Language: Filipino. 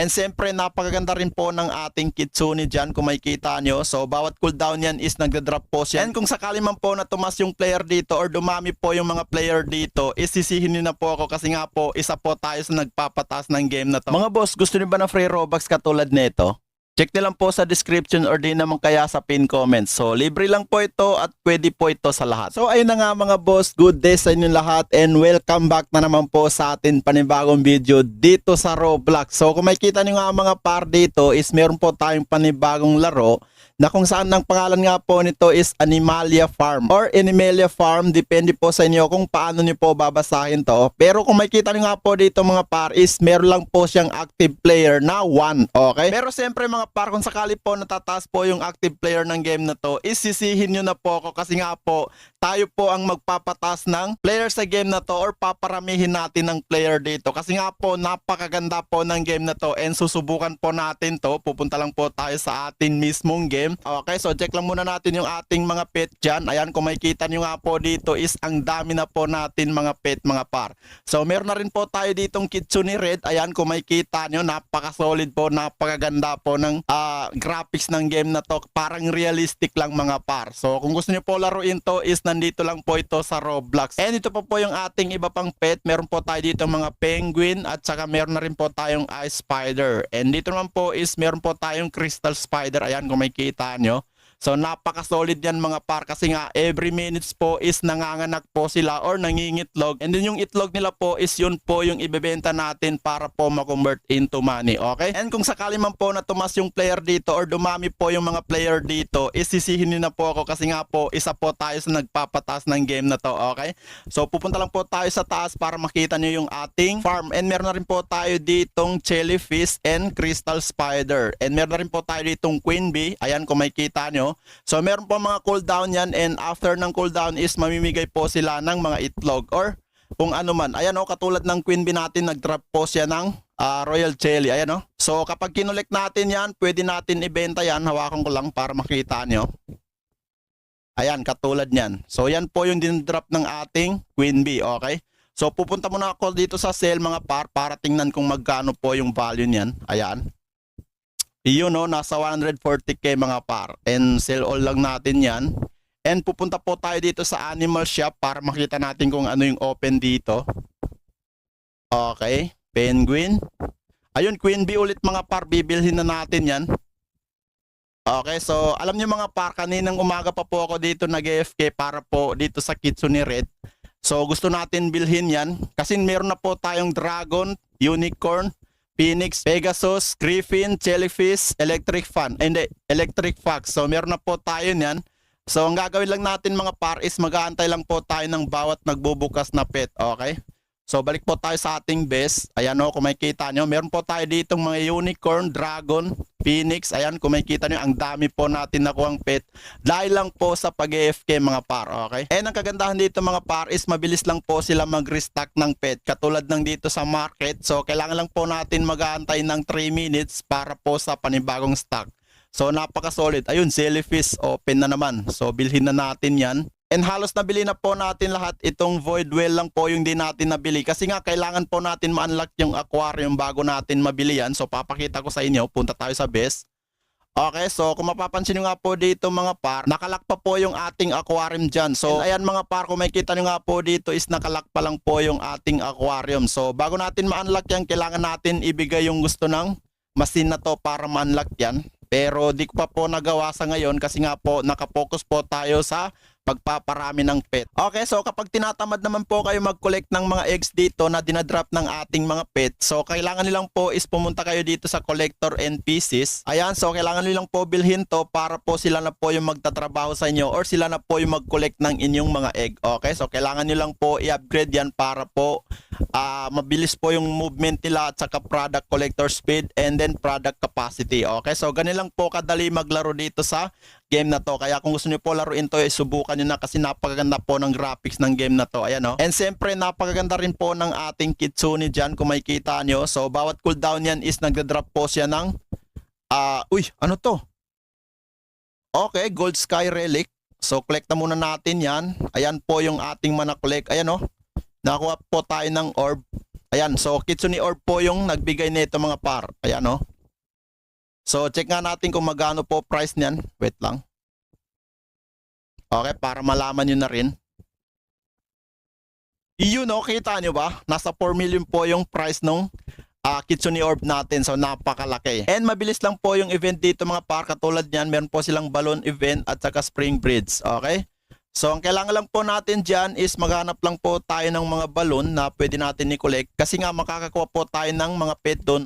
And siyempre napakaganda rin po ng ating Kitsune dyan kung makikita nyo. So bawat cooldown yan is nagda-drop po siya. And kung sakali man po na tumas yung player dito or dumami po yung mga player dito, isisihin nyo na po ako kasi nga po isa po tayo sa nagpapatas ng game na to. Mga boss, gusto nyo ba ng free Robux katulad nito? Check nyo lang po sa description or di naman kaya sa pin comments. So, libre lang po ito at pwede po ito sa lahat. So, ayun na nga mga boss. Good day sa inyo lahat and welcome back na naman po sa atin panibagong video dito sa Roblox. So, kung makikita nyo nga mga par dito is meron po tayong panibagong laro na kung saan ang pangalan nga po nito is Animalia Farm or Animalia Farm. Depende po sa inyo kung paano nyo po babasahin to. Pero kung makikita nyo nga po dito mga par is meron lang po siyang active player na 1. Okay? Pero siyempre mga par, kung sakali po natataas po yung active player ng game na to, isisihin nyo na po ako kasi nga po tayo po ang magpapatas ng player sa game na to or paparamihin natin ng player dito. Kasi nga po napakaganda po ng game na to and susubukan po natin to. Pupunta lang po tayo sa atin mismong game. Okay, so check lang muna natin yung ating mga pet dyan. Ayan, kung makikita nyo nga po dito is ang dami na po natin mga pet mga par. So meron na rin po tayo ditong Kitsune Red. Ayan, kung makikita nyo, napaka-solid po, napakaganda po ng graphics ng game na to. Parang realistic lang mga par. So kung gusto nyo po laruin to is nandito lang po ito sa Roblox. And ito po yung ating iba pang pet. Meron po tayo dito mga penguin at saka meron na rin po tayong ice spider. And dito naman po is meron po tayong crystal spider. Ayan, kung makikita nyo. So napaka-solid yan mga par kasi nga every minutes po is nanganganak po sila or nangingitlog. And then yung itlog nila po is yun po yung ibebenta natin para po ma-convert into money. Okay? And kung sakali man po na tumas yung player dito or dumami po yung mga player dito, isisihin nyo na po ako kasi nga po isa po tayo sa nagpapatas ng game na to. Okay? So pupunta lang po tayo sa taas para makita nyo yung ating farm. And meron na rin po tayo ditong jellyfish and crystal spider. And meron na rin po tayo ditong queen bee. Ayan, kung makikita nyo. So meron po mga cooldown yan and after ng cooldown is mamimigay po sila ng mga itlog or kung ano man. Ayan o, katulad ng queen bee natin, nag-drop po siya ng royal jelly. Ayan o. So kapag kinolek natin yan, pwede natin ibenta yan. Hawakan ko lang para makita nyo. Ayan, katulad nyan. So yan po yung din-drop ng ating queen bee. Okay? So pupunta muna ako dito sa sale mga par para tingnan kung magkano po yung value niyan. Ayan. Yun no, nasa 140k mga par. And sell all lang natin yan. And pupunta po tayo dito sa animal shop para makita natin kung ano yung open dito. Okay, penguin. Ayun, queen bee ulit mga par, bibilhin na natin yan. Okay, so alam niyo mga par, kaninang umaga pa po ako dito nag-AFK para po dito sa Kitsune Red. So gusto natin bilhin yan kasi meron na po tayong dragon, unicorn, Phoenix, Pegasus, Griffin, Jellyfish, Electric Fan, hindi, Electric Fox. So meron na po tayo niyan. So ang gagawin lang natin mga par is mag-aantay lang po tayo ng bawat nagbubukas na pet. Okay? So balik po tayo sa ating base. Ayan o, kung makikita nyo, meron po tayo ditong mga unicorn, dragon, phoenix. Ayan, kung makikita nyo, ang dami po natin nakuhang pet dahil lang po sa pag-AFK mga par. Okay? And ang kagandahan dito mga par is mabilis lang po sila mag-restock ng pet katulad ng dito sa market. So kailangan lang po natin mag-aantay ng 3 minutes para po sa panibagong stock. So napaka-solid. Ayun, jellyfish open na naman. So bilhin na natin yan. And halos nabili na po natin lahat. Itong void well lang po yung di natin nabili. Kasi nga kailangan po natin ma-unlock yung aquarium bago natin mabili yan. So papakita ko sa inyo. Punta tayo sa best. Okay, so kung mapapansin nyo nga po dito mga par, nakalock pa po yung ating aquarium dyan. So ayan mga par, kung makikita nyo nga po dito is nakalock pa lang po yung ating aquarium. So bago natin ma-unlock yan, kailangan natin ibigay yung gusto ng machine na to para ma-unlock yan. Pero di ko pa po nagawa sa ngayon kasi nga po nakapokus po tayo sa pagpaparami ng pet. Okay, so kapag tinatamad naman po kayo mag-collect ng mga eggs dito na dinadrop ng ating mga pet, so kailangan nilang po is pumunta kayo dito sa collector NPCs. Ayan, so kailangan nilang po bilhin to para po sila na po yung magtatrabaho sa inyo or sila na po yung mag-collect ng inyong mga egg. Okay, so kailangan nilang po i-upgrade yan para po mabilis po yung movement nila at saka product collector speed and then product capacity. Okay, so ganun lang po kadali maglaro dito sa game na to. Kaya kung gusto niyo po laruin to, subukan niyo na kasi napakaganda po ng graphics ng game na to. Ayan o. And siyempre napakaganda rin po ng ating Kitsune dyan kung makikita nyo. So bawat cooldown yan is nagda-drop po siya ng uy, ano to? Okay, Gold Sky Relic. So collect na muna natin yan. Ayan po yung ating mana-collect. Ayan o. Nakakuha po tayo ng orb. Ayan, so Kitsune Orb po yung nagbigay nito mga par. Ayan oh. So check nga natin kung magkano po price niyan. Wait lang. Okay, para malaman nyo na rin. Iyon no, kita nyo ba? Nasa 4 million po yung price nung Kitsune Orb natin. So napakalaki. And mabilis lang po yung event dito mga par. Katulad niyan, meron po silang balloon event at saka spring bridge. Okay? So ang kailangan lang po natin dyan is maghanap lang po tayo ng mga balloon na pwede natin i-collect. Kasi nga makakakuha po tayo ng mga pet doon